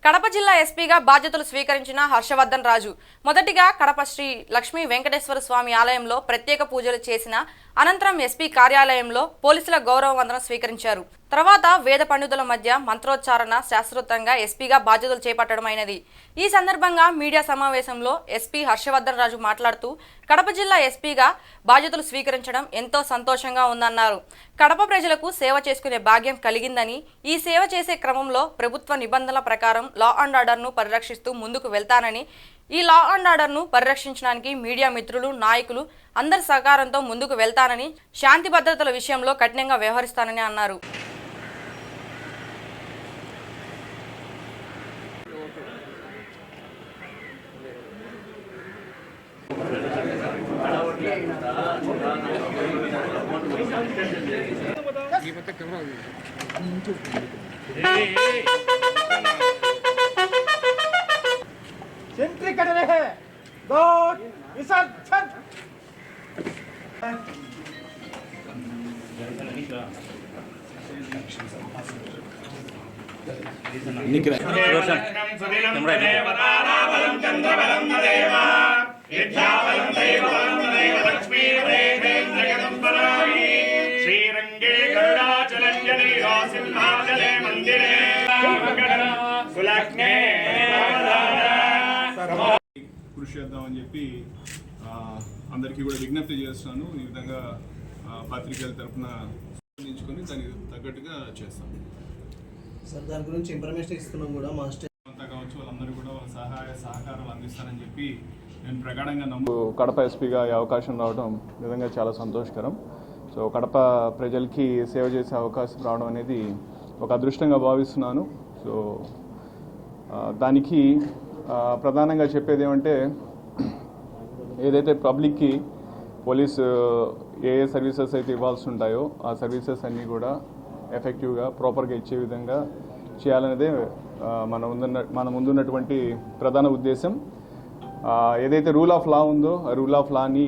కడప జిల్లా ఎస్పీగా బాధ్యతలు స్వీకరించిన హర్షవర్ధన్ రాజు మొదటిగా కడప శ్రీ లక్ష్మీ వెంకటేశ్వర స్వామి ఆలయంలో ప్రత్యేక పూజలు చేసిన అనంతరం ఎస్పీ కార్యాలయంలో పోలీసుల గౌరవ వందనం స్వీకరించారు. తర్వాత వేద పండితుల మధ్య మంత్రోచ్చారణ శాస్త్రోక్తంగా ఎస్పీగా బాధ్యతలు చేపట్టడమైనది. ఈ సందర్భంగా మీడియా సమావేశంలో ఎస్పీ హర్షవర్ధన్ రాజు మాట్లాడుతూ కడప జిల్లా ఎస్పీగా బాధ్యతలు స్వీకరించడం ఎంతో సంతోషంగా ఉందన్నారు. కడప ప్రజలకు సేవ చేసుకునే భాగ్యం కలిగిందని, ఈ సేవ చేసే క్రమంలో ప్రభుత్వ నిబంధనల ప్రకారం లా అండ్ ఆర్డర్ను పరిరక్షిస్తూ ముందుకు వెళ్తానని, ఈ లా అండ్ ఆర్డర్ను పరిరక్షించడానికి మీడియా మిత్రులు, నాయకులు అందరి సహకారంతో ముందుకు వెళ్తానని, శాంతి భద్రతల విషయంలో కఠినంగా వ్యవహరిస్తానని అన్నారు. सेंट्री कट रहे हैं दो विसर्जन श्रीरंगे गरुडाचलंजलि सिंहाचले मंदिरे सुलग्ने కృషి చేద్దామని చెప్పి అందరికీ కూడా విజ్ఞప్తి చేస్తున్నాను. ఈ విధంగా పత్రికల తరఫున స్పందించుకొని దానికి తగ్గట్టుగా చేస్తాం. సార్ దాని గురించి ఇన్ఫర్మేషన్ ఇస్తున్నాం కూడా మా స్టేట్ అంతా కావచ్చు, వాళ్ళందరూ కూడా సహాయ సహకారాలు అందిస్తారని చెప్పి నేను ప్రగాఢంగా కడప ఎస్పీగా ఈ అవకాశం రావడం నిజంగా చాలా సంతోషకరం. సో కడప ప్రజలకి సేవ చేసే అవకాశం రావడం అనేది ఒక అదృష్టంగా భావిస్తున్నాను. సో దానికి ప్రధానంగా చెప్పేది ఏమంటే, ఏదైతే పబ్లిక్కి పోలీసు ఏ సర్వీసెస్ అయితే ఇవ్వాల్సి ఉంటాయో ఆ సర్వీసెస్ అన్నీ కూడా ఎఫెక్టివ్గా ప్రాపర్గా ఇచ్చే విధంగా చేయాలనేదే మన ముందున్నటువంటి ప్రధాన ఉద్దేశం. ఏదైతే రూల్ ఆఫ్ లా ఉందో ఆ రూల్ ఆఫ్ లాని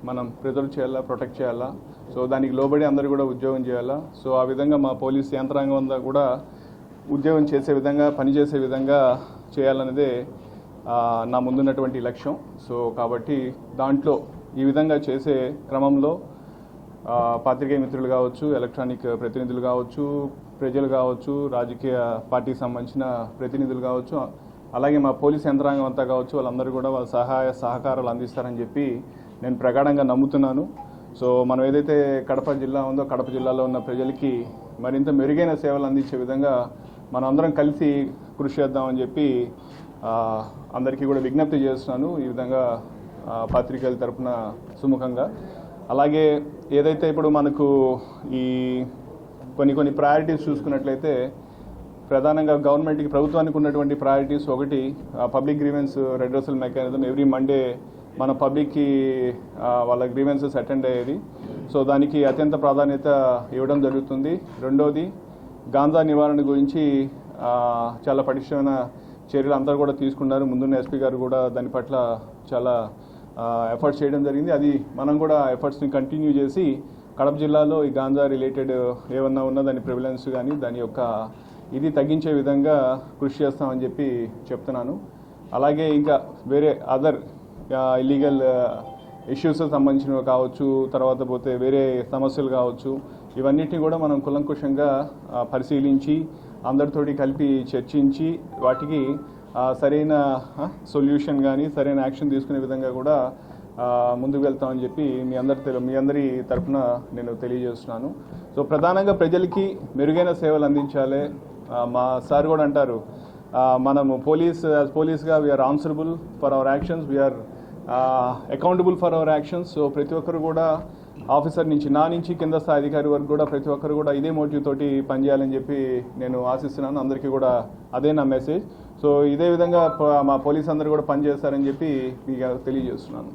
మనం ప్రిజర్వ్ చేయాలా, ప్రొటెక్ట్ చేయాలా. సో దానికి లోబడి అందరూ కూడా ఉద్యోగం చేయాలా. సో ఆ విధంగా మా పోలీస్ యంత్రాంగం అంతా కూడా ఉద్యోగం చేసే విధంగా, పనిచేసే విధంగా చేయాలనేదే నా ముందున్నటువంటి లక్ష్యం. సో కాబట్టి దాంట్లో ఈ విధంగా చేసే క్రమంలో పాత్రికేయ మిత్రులు కావచ్చు, ఎలక్ట్రానిక్ ప్రతినిధులు కావచ్చు, ప్రజలు కావచ్చు, రాజకీయ పార్టీకి సంబంధించిన ప్రతినిధులు కావచ్చు, అలాగే మా పోలీస్ యంత్రాంగం అంతా కావచ్చు, వాళ్ళందరూ కూడా వాళ్ళ సహాయ సహకారాలు అందిస్తారని చెప్పి నేను ప్రగాఢంగా నమ్ముతున్నాను. సో మనం ఏదైతే కడప జిల్లా ఉందో కడప జిల్లాలో ఉన్న ప్రజలకి మరింత మెరుగైన సేవలు అందించే విధంగా మనం అందరం కలిసి కృషి చేద్దామని చెప్పి అందరికీ కూడా విజ్ఞప్తి చేస్తున్నాను. ఈ విధంగా పత్రికల తరపున సుముఖంగా. అలాగే ఏదైతే ఇప్పుడు మనకు ఈ కొన్ని ప్రయారిటీస్ చూసుకున్నట్లయితే, ప్రధానంగా గవర్నమెంట్కి, ప్రభుత్వానికి ఉన్నటువంటి ప్రయారిటీస్ ఒకటి public grievance redressal mechanism. Every Monday మన పబ్లిక్కి వాళ్ళ గ్రీవెన్సెస్ అటెండ్ అయ్యేది. సో దానికి అత్యంత ప్రాధాన్యత ఇవ్వడం జరుగుతుంది. రెండోది గాంజా నివారణ గురించి చాలా పటిష్టమైన చర్యలు అందరూ కూడా తీసుకున్నారు. ముందున్న ఎస్పీ గారు కూడా దాని పట్ల చాలా ఎఫర్ట్స్ చేయడం జరిగింది. అది మనం కూడా ఎఫర్ట్స్ని కంటిన్యూ చేసి కడప జిల్లాలో ఈ గాంజా రిలేటెడ్ ఏమన్నా ఉన్నా దాని ప్రివిలెన్స్ కానీ దాని యొక్క ఇది తగ్గించే విధంగా కృషి చేస్తామని చెప్పి చెప్తున్నాను. అలాగే ఇంకా వేరే అదర్ ఇల్లీగల్ ఇష్యూస్ సంబంధించినవి కావచ్చు, తర్వాత పోతే వేరే సమస్యలు కావచ్చు, ఇవన్నిటిని కూడా మనం కులంకుషంగా పరిశీలించి అందరితోటి కలిపి చర్చించి వాటికి సరైన సొల్యూషన్ కానీ సరైన యాక్షన్ తీసుకునే విధంగా కూడా ముందుకు వెళ్తామని చెప్పి మీ అందరి తరఫున నేను తెలియజేస్తున్నాను. సో ప్రధానంగా ప్రజలకి మెరుగైన సేవలు అందించాలి. మా సార్ కూడా అంటారు, మనము పోలీస్గా we are answerable for our actions, we are accountable for our actions. So ప్రతి ఒక్కరు కూడా ఆఫీసర్ నుంచి నా నుంచి కింద స్థాయి అధికారి వరకు కూడా ప్రతి ఒక్కరు కూడా ఇదే మోటివ్ తోటి పనిచేయాలని చెప్పి నేను ఆశిస్తున్నాను. అందరికీ కూడా అదే నా మెసేజ్. సో ఇదే విధంగా మా పోలీస్ అందరూ కూడా పనిచేస్తారని చెప్పి మీకు తెలియజేస్తున్నాను.